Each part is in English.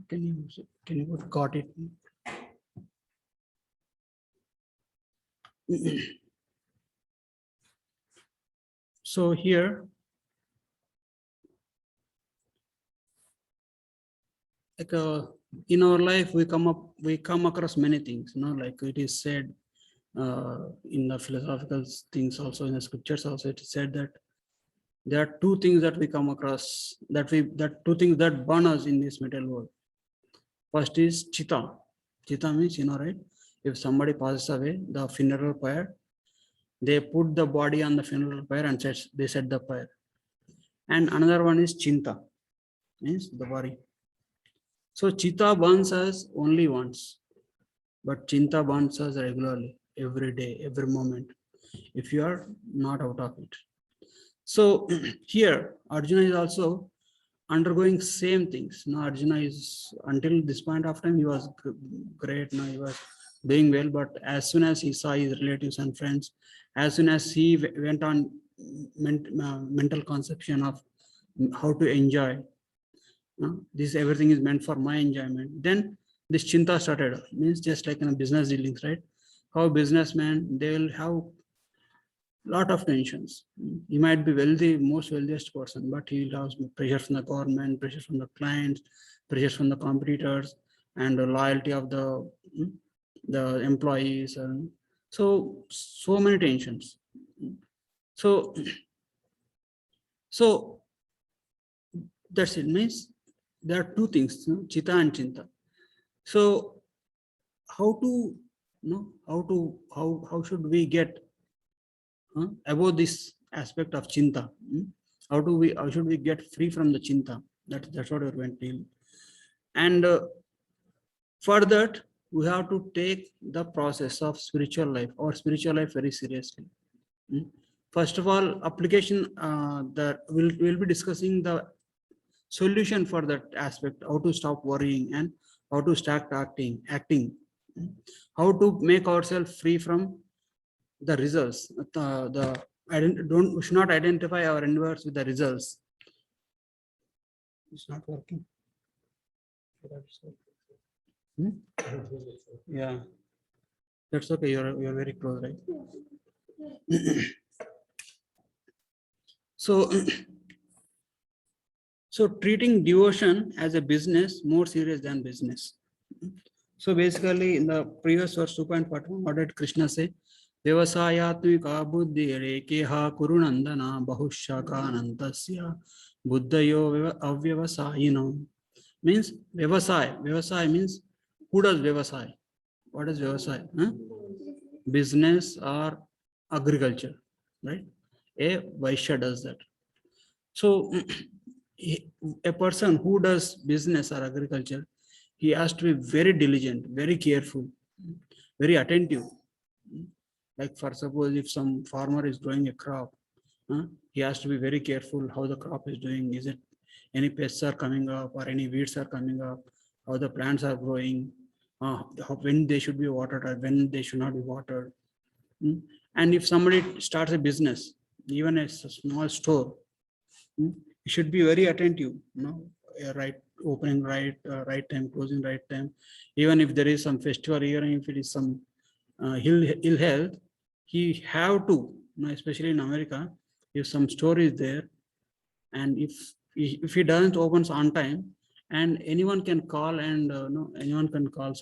Can you got it? So here, like in our life, we come across many things. Like it is said in the philosophical things, also in the scriptures, also it is said that there are two things that we come across that two things that burn us in this material world. First is chitta. Chitta means, right? If somebody passes away, the funeral pyre, they put the body on the funeral pyre and they set the pyre. And another one is chinta, means the worry. So chitta burns us only once, but chinta burns us regularly, every day, every moment, if you are not out of it. So here, Arjuna is also undergoing same things. Now Arjuna is, until this point of time, he was great. Now he was doing well, but as soon as he saw his relatives and friends, as soon as he went on mental conception of how to enjoy, this everything is meant for my enjoyment, then this chinta started. Means just like in a business dealings, right? How businessmen, they will have lot of tensions. He might be wealthy, most wealthiest person, but he loves pressure from the government, pressure from the clients, pressure from the competitors, and the loyalty of the employees. So many tensions. So that's it. Means there are two things, chitta and chinta. So how to, how should we get about this aspect of chinta? How should we get free from the chinta? That's what we're going to deal. And for that, we have to take the process of spiritual life or spiritual life very seriously. First of all, application, that we'll be discussing the solution for that aspect, how to stop worrying and how to start acting, how to make ourselves free from the results. We should not identify our endeavors with the results. It's not working. Yeah, that's okay. You're very close, right? So treating devotion as a business more serious than business. So basically, in the previous verse 2.41, what did Krishna say? Vyavasayatmika buddhi rekeha kurunandana bahushakanantasya buddhayo avyavasayino. Means vyavasaya. Vyavasaya means, who does vyavasaya? What is vyavasaya? Business or agriculture, right? A Vaishya does that. So a person who does business or agriculture, he has to be very diligent, very careful, very attentive. Like for suppose if some farmer is growing a crop, he has to be very careful how the crop is doing. Is it any pests are coming up or any weeds are coming up, how the plants are growing, when they should be watered or when they should not be watered. And if somebody starts a business, even a small store, you should be very attentive, right opening right time, closing right time. Even if there is some festival, even if it is some ill health, he have to, especially in America, if some store is there, and if he doesn't opens on time, and anyone can call, and anyone can call,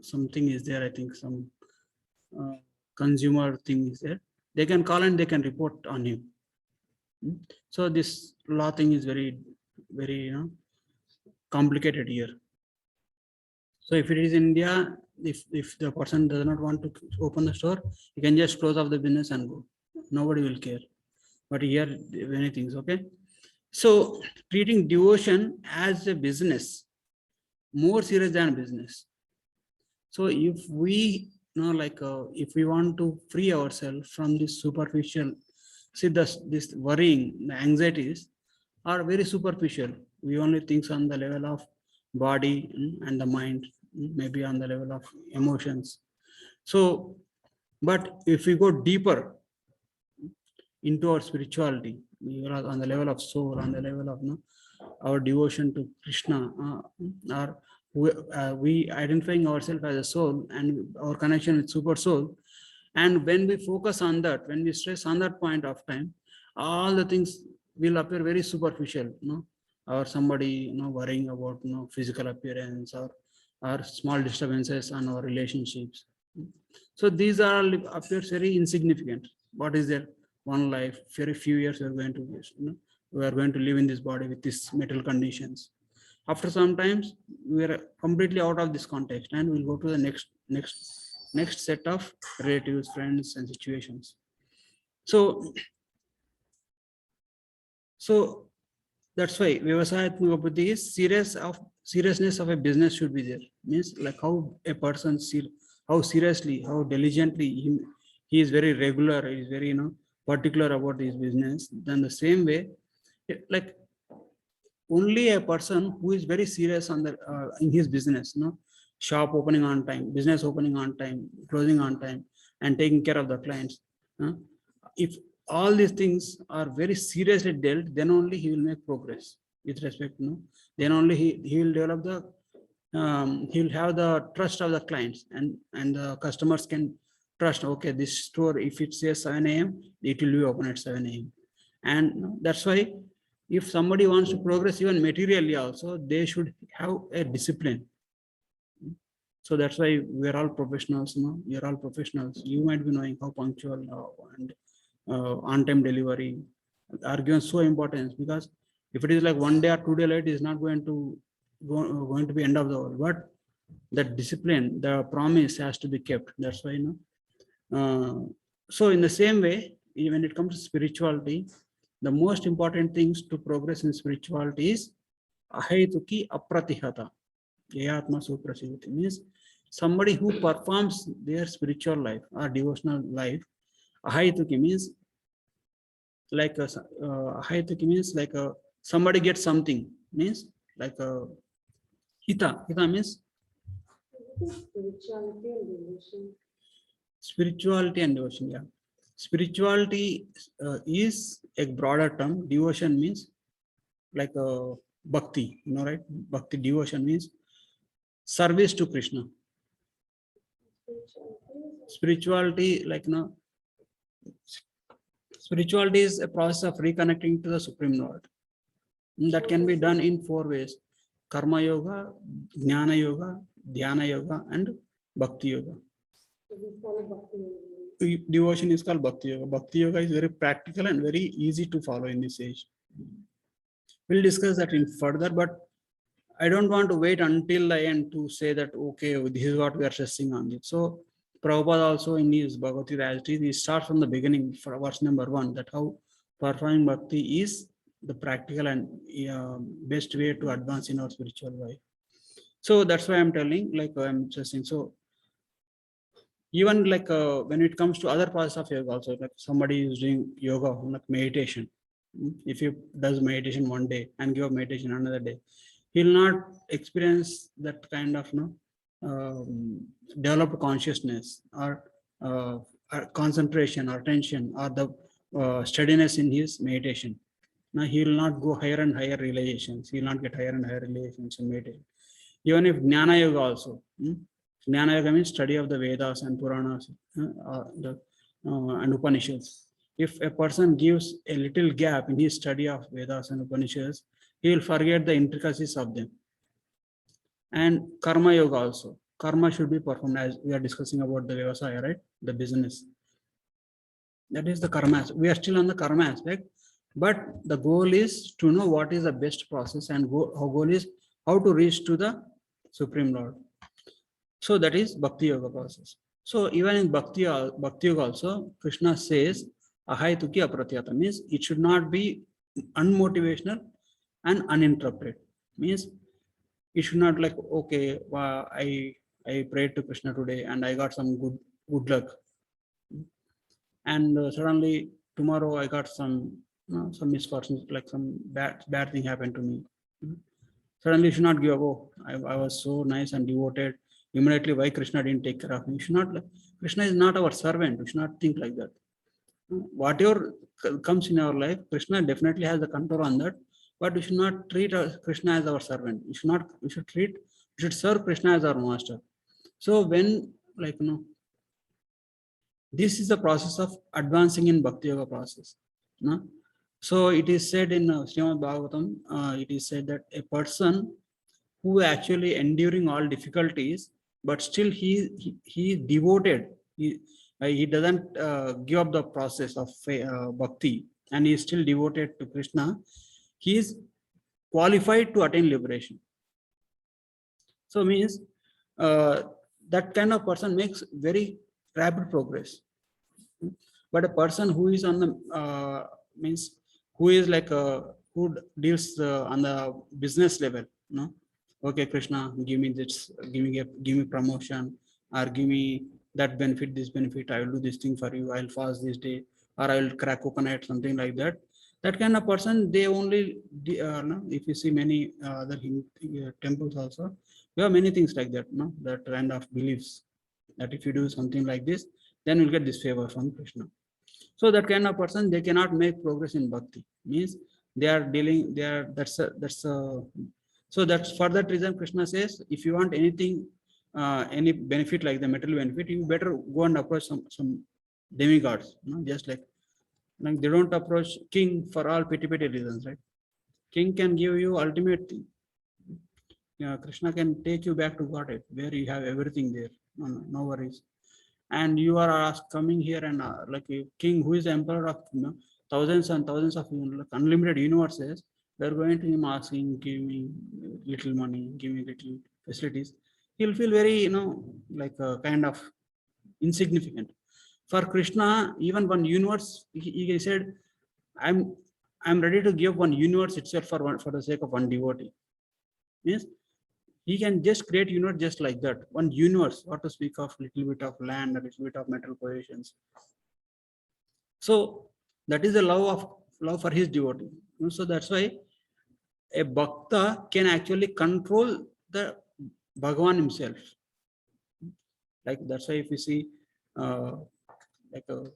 something is there, I think some consumer thing is there, they can call and they can report on him. So this law thing is very, very complicated here. So if it is India, if the person does not want to open the store, he can just close off the business and go. Nobody will care. But here, many things. Okay. So treating devotion as a business more serious than business. So if we if we want to free ourselves from this superficial, see this worrying, the anxieties are very superficial. We only think on the level of body and the mind, maybe on the level of emotions. So, but if we go deeper into our spirituality, on the level of soul, on the level of our devotion to Krishna, or we identifying ourselves as a soul and our connection with super soul. And when we focus on that, when we stress on that point of time, all the things will appear very superficial, or somebody, worrying about, physical appearance, or small disturbances on our relationships. So these are appears very insignificant. What is there? One life, very few years we are going to use, we are going to live in this body with these metal conditions. After some times, we are completely out of this context, and we'll go to the next set of relatives, friends, and situations. So that's why Vyavasayatmaka Buddhi is seriousness of a business should be there. Means like how a person how seriously, how diligently he is very regular, he is very particular about his business. Then the same way, like only a person who is very serious on the in his business, shop opening on time, business opening on time, closing on time, and taking care of the clients. If all these things are very seriously dealt, then only he will make progress with respect. Then only he will develop the he will have the trust of the clients, and the customers can trust. Okay, this store, if it says 7 a.m., it will be open at 7 a.m. And that's why if somebody wants to progress even materially also, they should have a discipline. So that's why we're all professionals. You're all professionals. You might be knowing how punctual and on-time delivery are given so importance, because if it is like 1 day or 2 day late, is not going to be end of the world. But that discipline, the promise has to be kept. That's why, so in the same way, when it comes to spirituality, the most important things to progress in spirituality is ahetuki apratihata. Yayatma suprasivati means somebody who performs their spiritual life or devotional life. Ahetuki means like ahetuki means like somebody gets something, means like hita. Hita means spirituality and devotion. Yeah, spirituality is a broader term. Devotion means like bhakti, right? Bhakti, devotion means service to Krishna. Spirituality, like spirituality is a process of reconnecting to the Supreme Lord. That can be done in 4 ways: Karma Yoga, Jnana Yoga, Dhyana Yoga, and Bhakti Yoga. Devotion is called Bhakti Yoga. Bhakti Yoga is very practical and very easy to follow in this age. We'll discuss that in further, but I don't want to wait until the end to say that, okay, this is what we are stressing on it. So Prabhupada also in his Bhagavad Gita, he starts from the beginning for verse number 1, that how performing bhakti is the practical and best way to advance in our spiritual life. So that's why I'm telling, like I'm stressing. So even like when it comes to other parts of yoga also, like somebody is doing yoga, like meditation. If he does meditation one day and give up meditation another day, he will not experience that kind of developed consciousness or concentration or attention or the steadiness in his meditation. Now he will not go higher and higher realizations. He will not get higher and higher realizations in meditation. Even if Jnana Yoga also, Jnana Yoga means study of the Vedas and Puranas and Upanishads. If a person gives a little gap in his study of Vedas and Upanishads, he will forget the intricacies of them. And Karma Yoga also. Karma should be performed, as we are discussing about the Vyavasaya, right? The business. That is the Karma. We are still on the Karma aspect, but the goal is to know what is the best process, and goal is how to reach to the Supreme Lord. So that is Bhakti Yoga process. So even in Bhakti Yoga also, Krishna says, Ahaituki Apratyata, means it should not be unmotivational and uninterrupted. Means it should not like, okay, I prayed to Krishna today and I got some good luck, and suddenly tomorrow I got some misfortunes, like some bad thing happened to me. Suddenly you should not give up. Oh, I was so nice and devoted. Immediately, why Krishna didn't take care of me? You should not. Krishna is not our servant. We should not think like that. Whatever comes in our life, Krishna definitely has the control on that. but we should not treat Krishna as our servant. We should not. We should serve Krishna as our master. So when, like, this is the process of advancing in Bhakti Yoga process. No? So it is said in Srimad Bhagavatam, it is said that a person who actually enduring all difficulties, but still he devoted, he doesn't give up the process of bhakti, and he is still devoted to Krishna, he is qualified to attain liberation. So means that kind of person makes very rapid progress. But a person who is on the means who is like who deals on the business level, no, okay, Krishna, give me this, give me promotion, or give me that benefit, this benefit, I will do this thing for you, I'll fast this day, or I will crack coconut, something like that. That kind of person, they only no, if you see many other temples also, we have many things like that, no, that kind of beliefs that if you do something like this, then you'll get this favor from Krishna. So that kind of person, they cannot make progress in bhakti. Means they are dealing, they are, so that's for that reason Krishna says, if you want anything, any benefit like the material benefit, you better go and approach some demigods, just like they don't approach king for all petty reasons, right? King can give you ultimate thing. Krishna can take you back to Godhead, where you have everything there, no worries. And you are coming here and like a king who is the emperor of thousands and thousands of like unlimited universes, they're going to him asking, give me little money, give me little facilities. He'll feel very, like kind of insignificant. For Krishna, even one universe, he said, I'm ready to give one universe itself for the sake of one devotee. Yes, he can just create universe just like that. One universe, what to speak of little bit of land, a little bit of metal possessions. So that is the love for his devotee. So that's why a bhakta can actually control the Bhagavan himself. Like that's why if you see, like a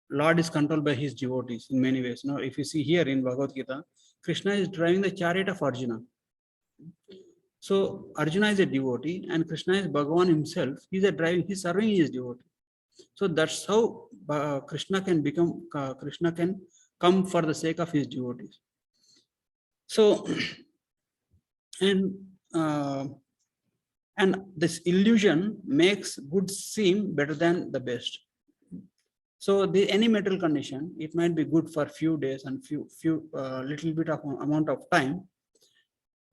Lord is controlled by his devotees in many ways. Now, if you see here in Bhagavad Gita, Krishna is driving the chariot of Arjuna. So Arjuna is a devotee and Krishna is Bhagavan himself. He's serving his devotee. So that's how Krishna can come for the sake of his devotees. So, and this illusion makes good seem better than the best. So any material condition, it might be good for few days and few little bit of amount of time.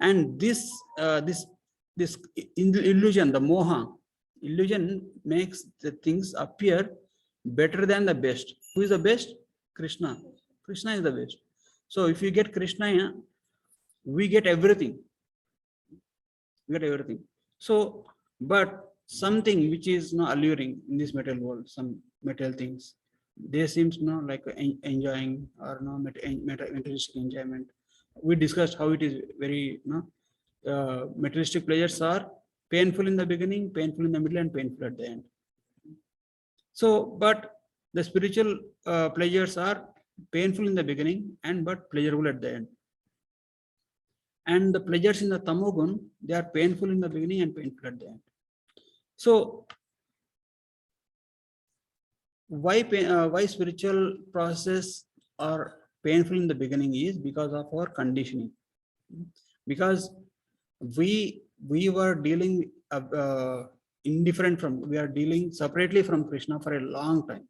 And this illusion, the moha illusion, makes the things appear better than the best. Who is the best? Krishna. Krishna is the best. So if you get Krishna, we get everything. We get everything. So, but something which is not alluring in this material world, some material things, they seems like enjoying or materialistic enjoyment. We discussed how it is very materialistic pleasures are painful in the beginning, painful in the middle, and painful at the end. So, but the spiritual pleasures are painful in the beginning and but pleasurable at the end. And the pleasures in the tamogun, they are painful in the beginning and painful at the end. So why spiritual process are painful in the beginning is because of our conditioning. Because we were dealing we are dealing separately from Krishna for a long time.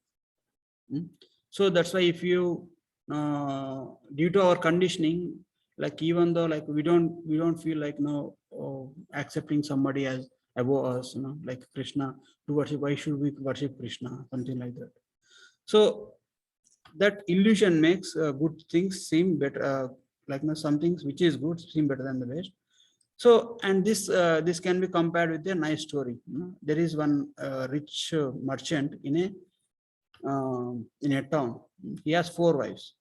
So that's why if you due to our conditioning, like even though like we don't feel like accepting somebody as above us, like Krishna, to worship, why should we worship Krishna, something like that. So that illusion makes good things seem better, like some things which is good seem better than the best. So, and this can be compared with a nice story. There is one rich merchant in a town. He has 4 wives.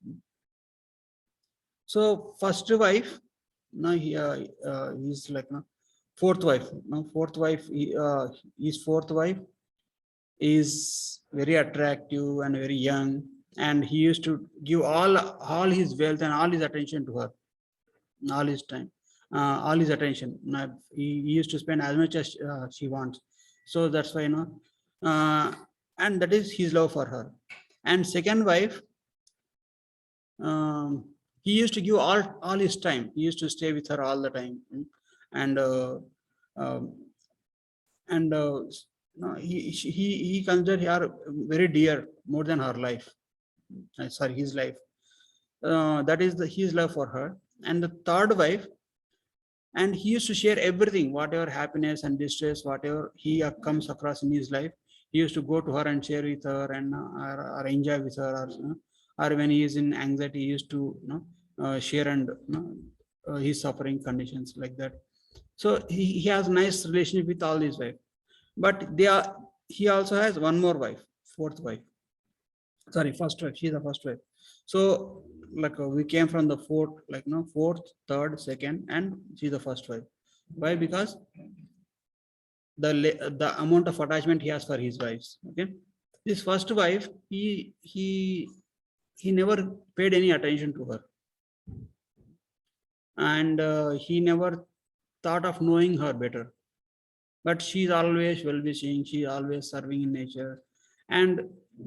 So first wife, he's like fourth wife. His fourth wife is very attractive and very young, and he used to give all his wealth and all his attention to her, all his time, all his attention. Now, he used to spend as much as she wants. So that's why, and that is his love for her. And second wife, he used to give all his time. He used to stay with her all the time, and um, no, he considered her very dear, more than her life. Sorry, his life. That is his love for her. And the third wife, and he used to share everything, whatever happiness and distress, whatever he comes across in his life, he used to go to her and share with her, and or enjoy with her, or when he is in anxiety, he used to share and his suffering conditions, like that. So he has nice relationship with all his wife, but he also has one more wife, fourth wife. Sorry, first wife. She's the first wife. So like we came from the fourth, like fourth, third, second, and she's the first wife. Why? Because the amount of attachment he has for his wives. Okay, this first wife, he never paid any attention to her, and he never thought of knowing her better. But she's always well-wishing. She's always serving in nature, and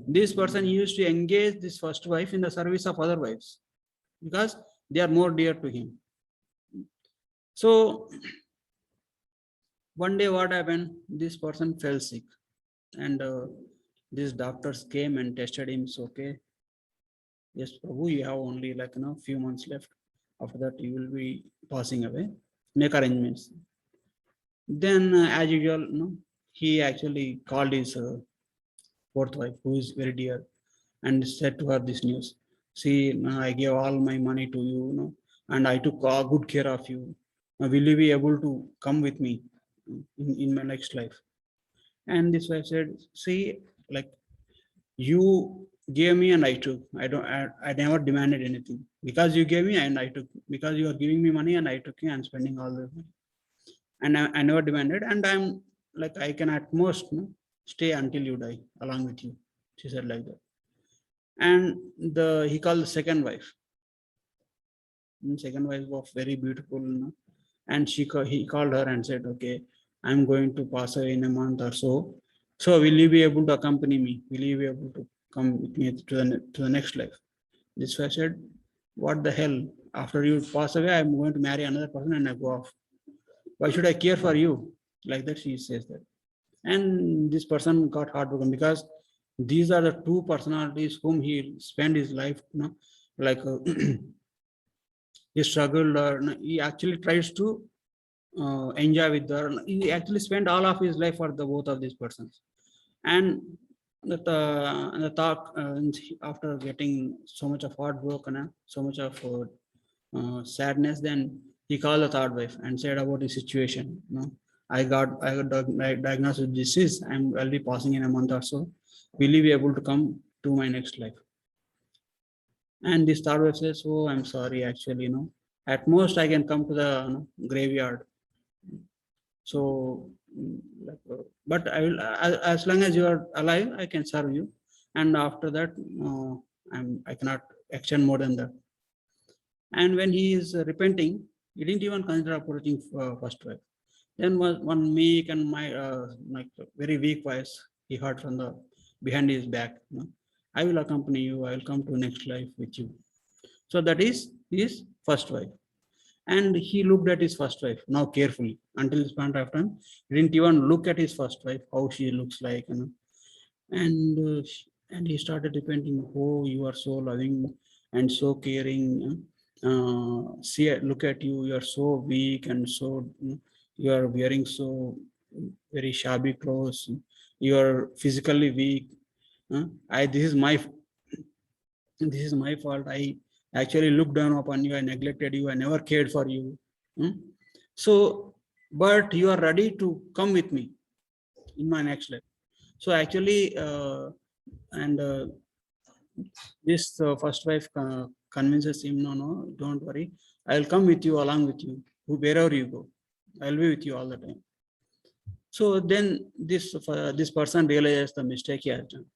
this person used to engage this first wife in the service of other wives because they are more dear to him. So one day what happened, this person fell sick, and these doctors came and tested him. It's okay, yes Prabhu, you have only like few months left, after that you will be passing away, make arrangements. Then as usual, he actually called his fourth wife, who is very dear, and said to her this news. See, I gave all my money to you, and I took good care of you. Now, will you be able to come with me in my next life? And this wife said, see, like you gave me and I took. I never demanded anything. Because you gave me and I took. Because you are giving me money and I took you and spending all the money. And I never demanded, and I'm like, I can at most stay until you die along with you. She said like that. And he called the second wife. And second wife was very beautiful, and he called her and said, okay, I'm going to pass away in a month or so. So will you be able to accompany me? Will you be able to come with me to the next life? This wife said, what the hell? After you pass away, I'm going to marry another person and I go off. Why should I care for you? Like that, she says that. And this person got heartbroken because these are the two personalities whom he spent his life, like he struggled, or he actually tries to enjoy with her. He actually spent all of his life for the both of these persons. And the talk, after getting so much of heartbroken, so much of sadness, then he called the third wife and said about the situation. I got diagnosed with disease. I'll be passing in a month or so. Will you be able to come to my next life? And this third wife says, oh, I'm sorry, actually, at most I can come to the graveyard. So, but I will, as long as you are alive, I can serve you. And after that, I cannot extend more than that. And when he is repenting, he didn't even consider approaching first wife. Then was one meek and like very weak voice he heard from the behind his back. I will accompany you. I will come to next life with you. So that is his first wife. And he looked at his first wife now carefully. Until this point of time, he didn't even look at his first wife, how she looks like, and he started repenting. Oh, you are so loving and so caring. See, look at you. You are so weak and so you are wearing so very shabby clothes. You are physically weak. This is my fault. I actually looked down upon you. I neglected you. I never cared for you. So, but you are ready to come with me in my next life. So actually, and this first wife convinces him, no, don't worry. I'll come with you, along with you, wherever you go. I'll be with you all the time. So then this person realizes the mistake he has done.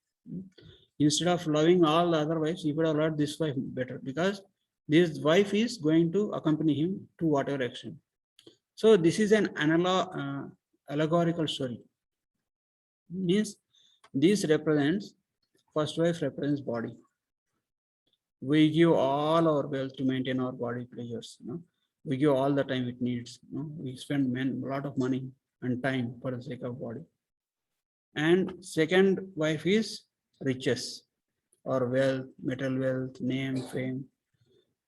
Instead of loving all the other wives, he could have loved this wife better, because this wife is going to accompany him to whatever extent. So this is an allegorical story. Means this represents, first wife represents body. We give all our wealth to maintain our body pleasures. We give all the time it needs. We spend a lot of money and time for the sake of body. And second wife is riches or wealth, material wealth, name, fame.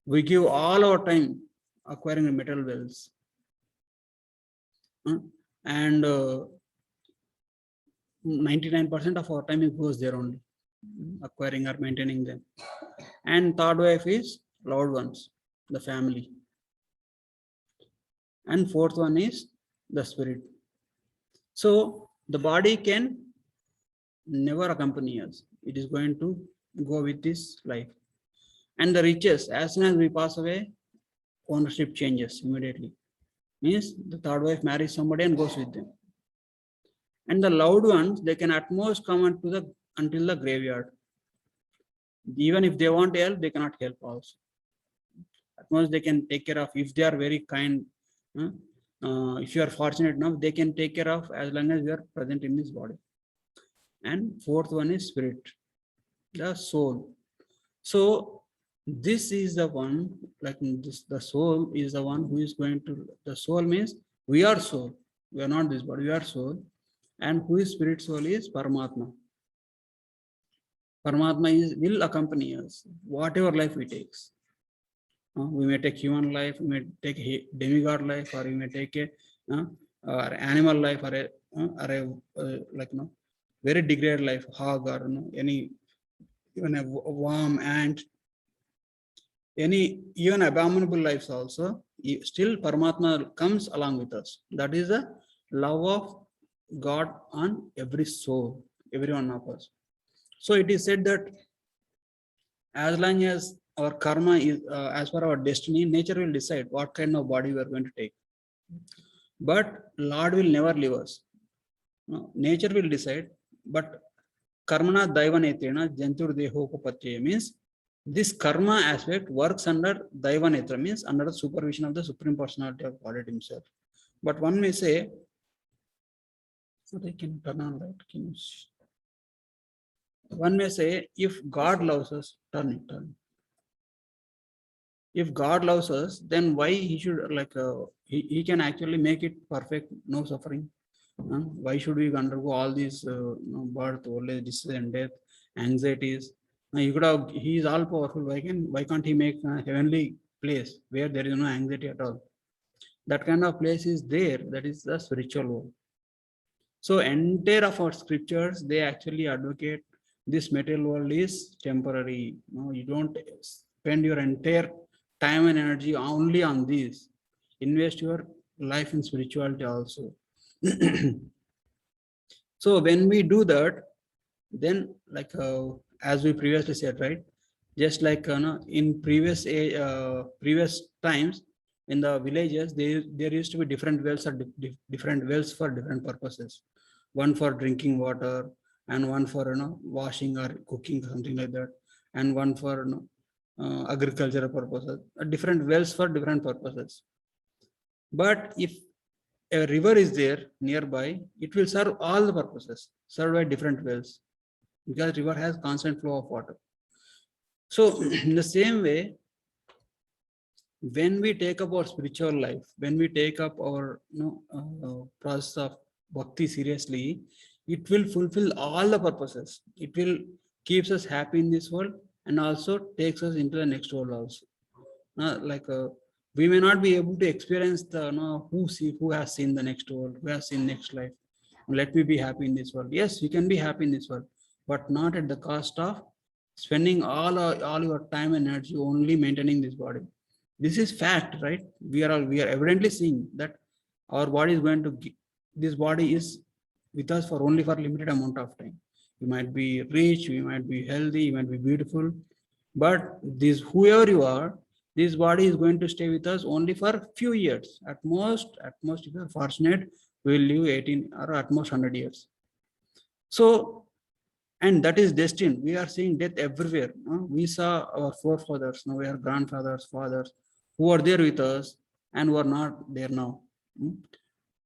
We give all our time acquiring the material wealth. And 99% of our time it goes there only, acquiring or maintaining them. And third wife is loved ones, the family. And fourth one is the spirit. So the body can never accompany us. It is going to go with this life. And the riches, as soon as we pass away, ownership changes immediately. Means the third wife marries somebody and goes with them. And the loved ones, they can at most come until the graveyard. Even if they want help, they cannot help also. At most they can take care of, if they are very kind. If you are fortunate enough, they can take care of as long as you are present in this body. And fourth one is spirit, the soul. So this is the one, like this, the soul is the one who is going to, the soul means we are soul. We are not this body, we are soul. And who is spirit soul is Paramatma. Paramatma will accompany us, whatever life we take. We may take human life, we may take a demigod life, or we may take a or animal life, or a very degraded life, hog, or any, even a worm, ant, any even abominable lives also. Still Paramatma comes along with us. That is the love of God on every soul, every one of us. So it is said that as long as our karma is as per our destiny, nature will decide what kind of body we are going to take. But Lord will never leave us. No, nature will decide, but karmana daivanetena jantur dehopatyaya means this karma aspect works under daivanetra, means under the supervision of the Supreme Personality of Godhead himself. But one may say, so they can turn on light. One may say, if God loves us, turn it. If God loves us, then why he should he can actually make it perfect, no suffering. Why should we undergo all these birth, old age, disease and death, anxieties? He could have, he is all powerful. Why can't he make a heavenly place where there is no anxiety at all? That kind of place is there. That is the spiritual world. So entire of our scriptures, they actually advocate this material world is temporary. You don't spend your entire time and energy only on this. Invest your life in spirituality also. So when we do that, then as we previously said, right? Just like in previous times, in the villages, there used to be different wells or different wells for different purposes. One for drinking water, and one for washing or cooking, something like that, and one for agricultural purposes. Different wells for different purposes. But if a river is there nearby, it will serve all the purposes, served by different wells, because river has constant flow of water. So in the same way, when we take up our spiritual life, when we take up our process of bhakti seriously, it will fulfill all the purposes. It will keeps us happy in this world and also takes us into the next world also. We may not be able to experience the who has seen the next world, who has seen next life. Let me be happy in this world. Yes, you can be happy in this world, but not at the cost of spending all your time and energy only maintaining this body. This is fact, right? We are evidently seeing that our body is going to this body is with us for only for limited amount of time. You might be rich, you might be healthy, you might be beautiful, but this whoever you are, this body is going to stay with us only for few years. At most, if you are fortunate, we will live 18 or at most 100 years. So And that is destined. We are seeing death everywhere. We saw our forefathers, now we are grandfathers, fathers, who are there with us and who are not there now.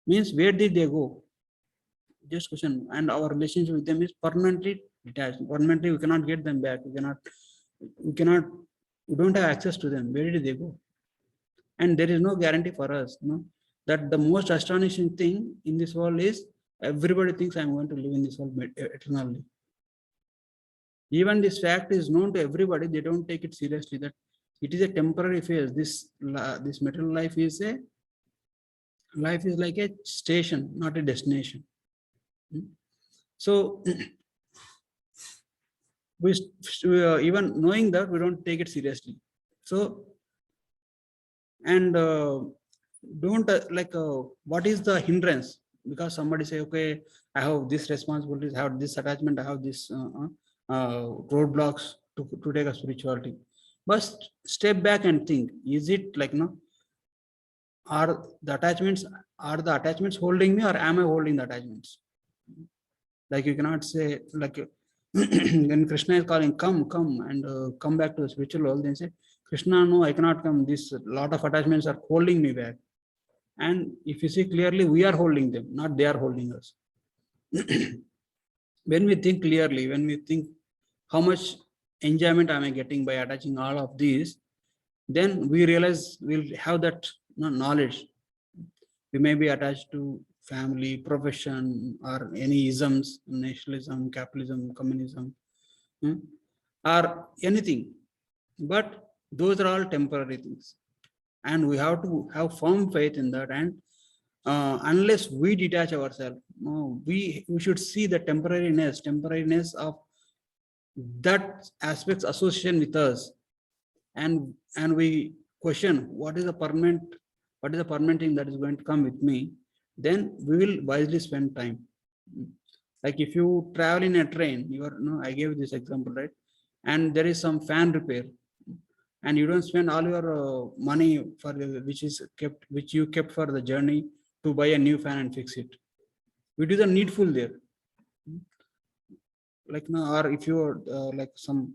Means where did they go? Just question. And our relationship with them is permanently detached. Permanently, we cannot get them back. We don't have access to them. Where did they go? And there is no guarantee for us. That the most astonishing thing in this world is everybody thinks I'm going to live in this world eternally. Even this fact is known to everybody, they don't take it seriously, that it is a temporary phase. This material life is like a station, not a destination. So even knowing that, we don't take it seriously. So, and don't what is the hindrance? Because somebody say, okay, I have this responsibilities, I have this attachment, I have this roadblocks to take a spirituality. But step back and think, is it like, are the attachments holding me, or am I holding the attachments? Like, you cannot say, like, when Krishna is calling, come and come back to the spiritual world, then say, Krishna, no, I cannot come. This lot of attachments are holding me back. And if you see clearly, we are holding them, not they are holding us. When we think clearly, when we think how much enjoyment am I getting by attaching all of these, then we realize we'll have that knowledge. We may be attached to family, profession, or any isms, nationalism, capitalism, communism, or anything. But those are all temporary things. And we have to have firm faith in that. And unless we detach ourselves, we should see the temporariness of that aspects association with us, and we question what is the permanent thing that is going to come with me. Then we will wisely spend time. Like, if you travel in a train, I gave this example, right? And there is some fan repair, and you don't spend all your money for which you kept for the journey to buy a new fan and fix it. We do the needful there. Like, or if you like some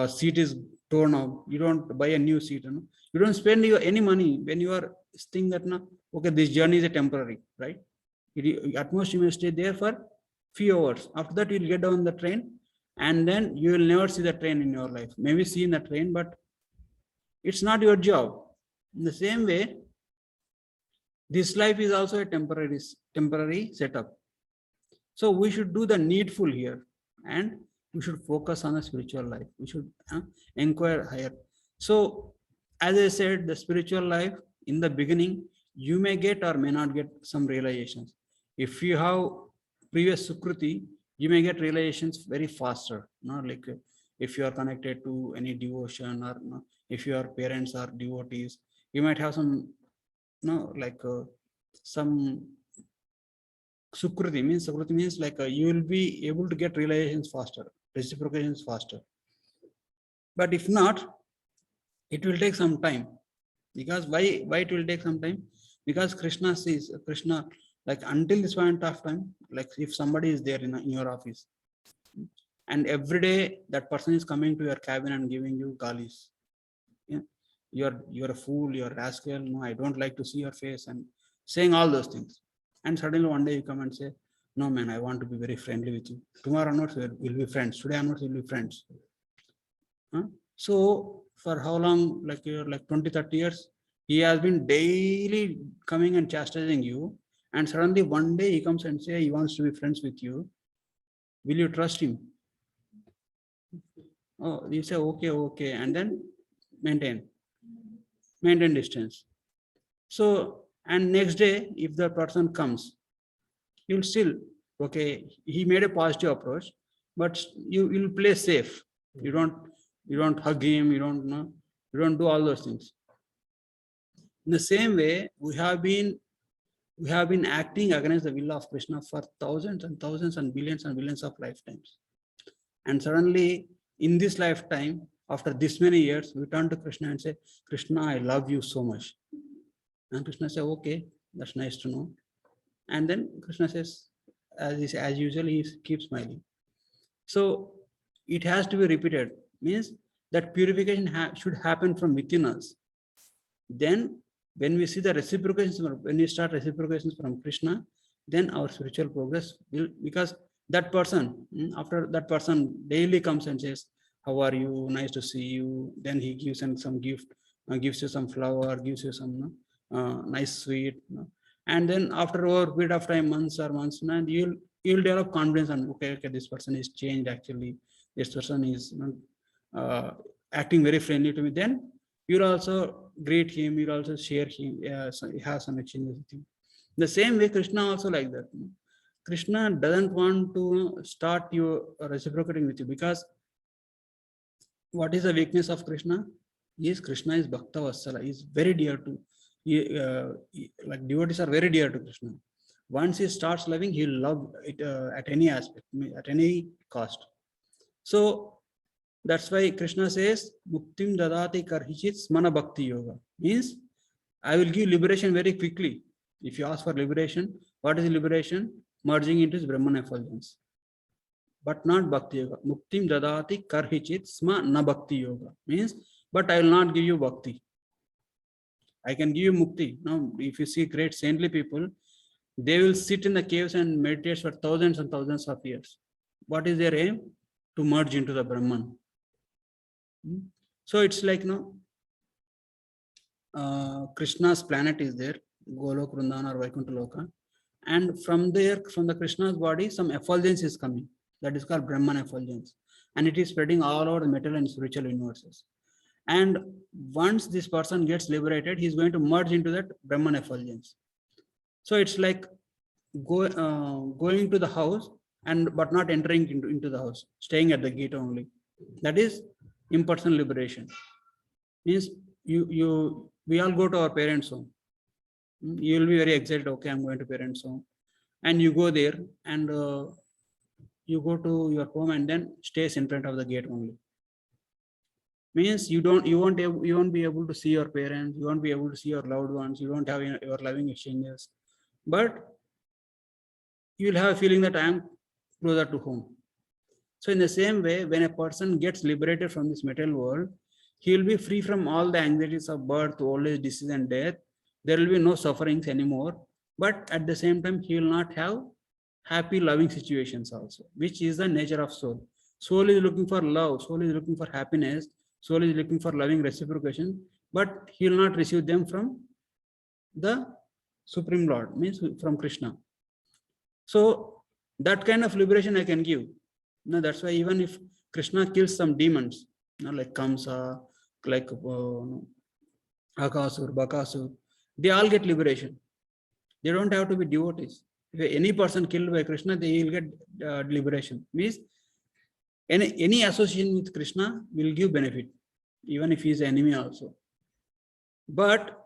seat is torn out, you don't buy a new seat. You don't spend any money when you are thinking that, okay, this journey is a temporary, right? At most you may stay there for few hours. After that, you'll get down the train, and then you will never see the train in your life. Maybe see in the train, but it's not your job. In the same way, this life is also a temporary setup. So we should do the needful here, and we should focus on the spiritual life. We should inquire higher. So, as I said, the spiritual life, in the beginning, you may get or may not get some realizations. If you have previous Sukruti, you may get realizations very faster. Like, if you are connected to any devotion, or if your parents are devotees, you might have some, some Sukruti means like you will be able to get realizations faster, reciprocations faster. But if not, it will take some time. Because why it will take some time? Because Krishna sees, like, until this point of time, like, if somebody is there in your office, and every day that person is coming to your cabin and giving you galis, you're a fool, you're a rascal, no, I don't like to see your face, and saying all those things. And suddenly one day you come and say, no man, I want to be very friendly with you. Tomorrow onwards we'll be friends. Today onwards we'll be friends. So for how long? Like, you're like 20-30 years, he has been daily coming and chastising you, and suddenly one day he comes and say he wants to be friends with you. Will you trust him? Oh, you say okay, and then maintain distance. So, and next day, if the person comes, you'll still, okay, he made a positive approach, but you'll play safe. You don't hug him, you don't do all those things. In the same way, we have been acting against the will of Krishna for thousands and thousands and billions of lifetimes. And suddenly, in this lifetime, after this many years, we turn to Krishna and say, Krishna, I love you so much. And Krishna says, okay, that's nice to know. And then Krishna says, as usual, he keeps smiling. So it has to be repeated, means that purification should happen from within us. Then when we see the reciprocations, when we start reciprocations from Krishna, then our spiritual progress will, because that person, after that person daily comes and says, how are you? Nice to see you. Then he gives some gift, gives you some flower, gives you some nice sweet. And then after over a period of time, months or months, and you'll develop confidence on, okay, this person is changed actually. This person is acting very friendly to me. Then you'll also greet him, you'll also share him, have some exchanges with him. The same way, Krishna also like that. Krishna doesn't want to start you reciprocating with you, because what is the weakness of Krishna? Krishna is Bhakta Vatsala. He is very dear to, like devotees are very dear to Krishna. Once he starts loving, he'll love it at any aspect, at any cost. So that's why Krishna says, Muktim dadati karhichit smana bhakti yoga. Means, I will give liberation very quickly. If you ask for liberation, what is liberation? Merging into his Brahman effulgence. But not bhakti yoga. Muktim dadati karhichit sma na bhakti yoga. Means, but I will not give you bhakti. I can give you mukti. Now, if you see great saintly people, they will sit in the caves and meditate for thousands and thousands of years. What is their aim? To merge into the Brahman. So it's like, Krishna's planet is there, Golok, Vrindana or Vaikuntha Loka. And from there, from the Krishna's body, some effulgence is coming. That is called Brahman effulgence. And it is spreading all over the material and spiritual universes. And once this person gets liberated, he is going to merge into that Brahman effulgence. So it's like going to the house, but not entering into the house, staying at the gate only. That is impersonal liberation. Means we all go to our parents' home. You will be very excited. Okay, I'm going to parents' home, and you go there, and you go to your home, and then stays in front of the gate only. Means you won't be able to see your parents. You won't be able to see your loved ones. You won't have your loving exchanges, but you will have a feeling that I am closer to home. So in the same way, when a person gets liberated from this material world, he will be free from all the anxieties of birth, old age, disease, and death. There will be no sufferings anymore. But at the same time, he will not have happy, loving situations also, which is the nature of soul. Soul is looking for love. Soul is looking for happiness. Soul is looking for loving reciprocation. But he will not receive them from the Supreme Lord, means from Krishna. So that kind of liberation I can give. That's why even if Krishna kills some demons, like Kamsa, like Akasur, Bakasur, they all get liberation. They don't have to be devotees. If any person killed by Krishna, they will get liberation. Means any association with Krishna will give benefit, even if he is enemy also. But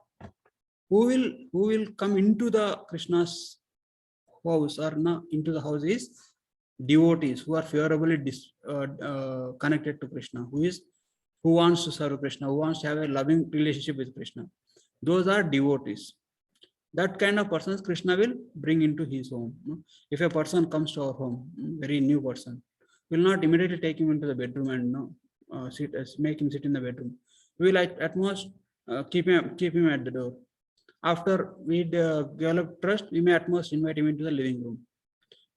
who will come into the Krishna's house or into the house is devotees who are favorably connected to Krishna, who wants to serve Krishna, who wants to have a loving relationship with Krishna. Those are devotees. That kind of persons Krishna will bring into his home. If a person comes to our home, very new person, we will not immediately take him into the bedroom and make him sit in the bedroom. We will at most keep him at the door. After we develop trust, we may at most invite him into the living room.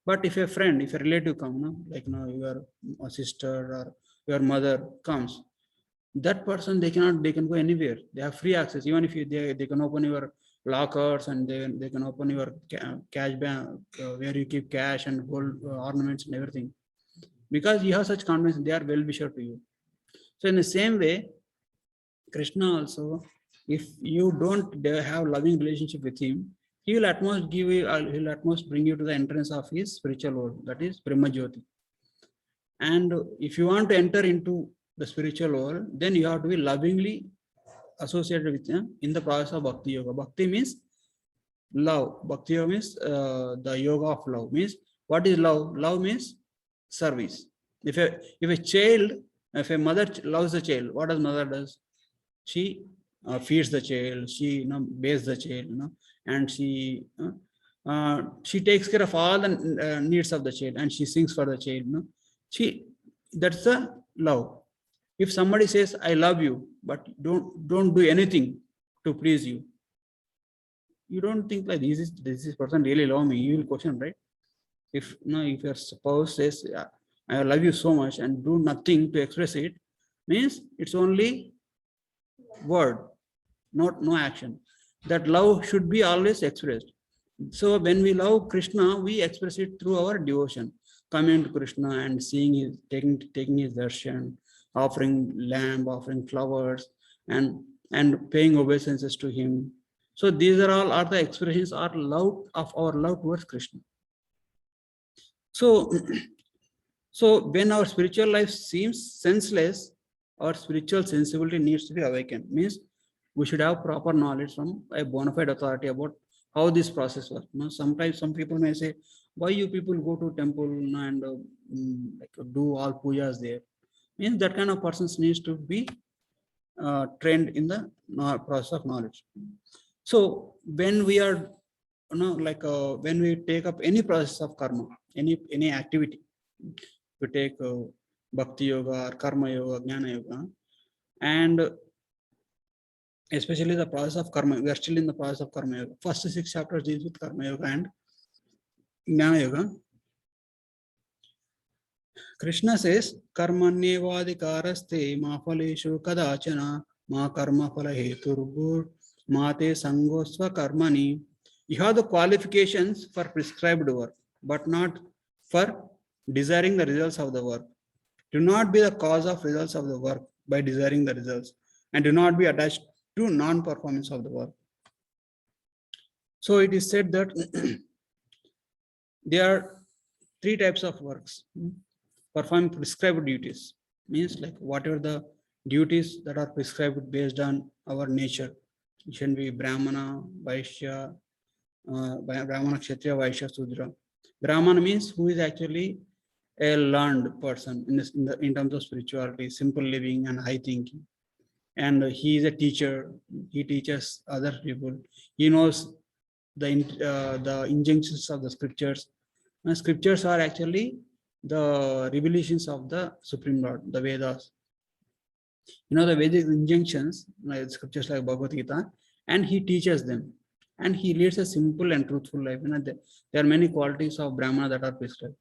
But if a friend, if a relative comes, like your sister or your mother comes, that person they can go anywhere. They have free access. Even if they can open your lockers and they can open your cash bank where you keep cash and gold ornaments and everything, because you have such confidence, they are well wisher to you. So in the same way, Krishna also, if you don't have loving relationship with him, he will at most give you, he'll at most bring you to the entrance of his spiritual world, that is Brahma Jyoti. And if you want to enter into the spiritual world, then you have to be lovingly associated with him in the process of Bhakti Yoga. Bhakti means love. Bhakti Yoga means the yoga of love. Means what is love? Love means service. If a mother loves the child, what does mother does? She feeds the child, she bathes the child, and she takes care of all the needs of the child, and she sings for the child. She That's the love. If somebody says, I love you, but don't do anything to please you, you don't think like this person really love me, you will question, right? If if your spouse says, "Yeah, I love you so much," and do nothing to express it, means it's only word, not no action. That love should be always expressed. So when we love Krishna, we express it through our devotion, coming to Krishna and seeing his taking his darshan, offering lamb, offering flowers, and paying obeisances to him. So these are all are the expressions are love of our love towards Krishna. So so when our spiritual life seems senseless, our spiritual sensibility needs to be awakened. Means we should have proper knowledge from a bona fide authority about how this process works. Sometimes some people may say, why you people go to temple and like do all pujas there? Means that kind of persons needs to be trained in the process of knowledge. So when we are, like when we take up any process of karma, any activity, we take bhakti yoga or karma yoga, jnana yoga, and especially the process of karma. We are still in the process of karma yoga. First 6 chapters deals with karma yoga and jnana yoga. Krishna says, karmanyevadikaraste ma phaleshu kadachana ma karma phala heturbhur ma te sangosva karmani. You have the qualifications for prescribed work, but not for desiring the results of the work. Do not be the cause of results of the work by desiring the results, and do not be attached to non-performance of the work. So it is said that there are 3 types of works. Performing prescribed duties means like whatever the duties that are prescribed based on our nature. It should be Brahmana, Vaishya, Brahmana, Kshatriya, Vaishya, Sudra. Brahmana means who is actually a learned person in terms of spirituality, simple living and high thinking. And he is a teacher. He teaches other people. He knows the injunctions of the scriptures. And scriptures are actually the revelations of the Supreme Lord, the Vedas. The Vedic injunctions, like scriptures like Bhagavad Gita, and he teaches them. And he leads a simple and truthful life. There are many qualities of Brahmana that are prescribed.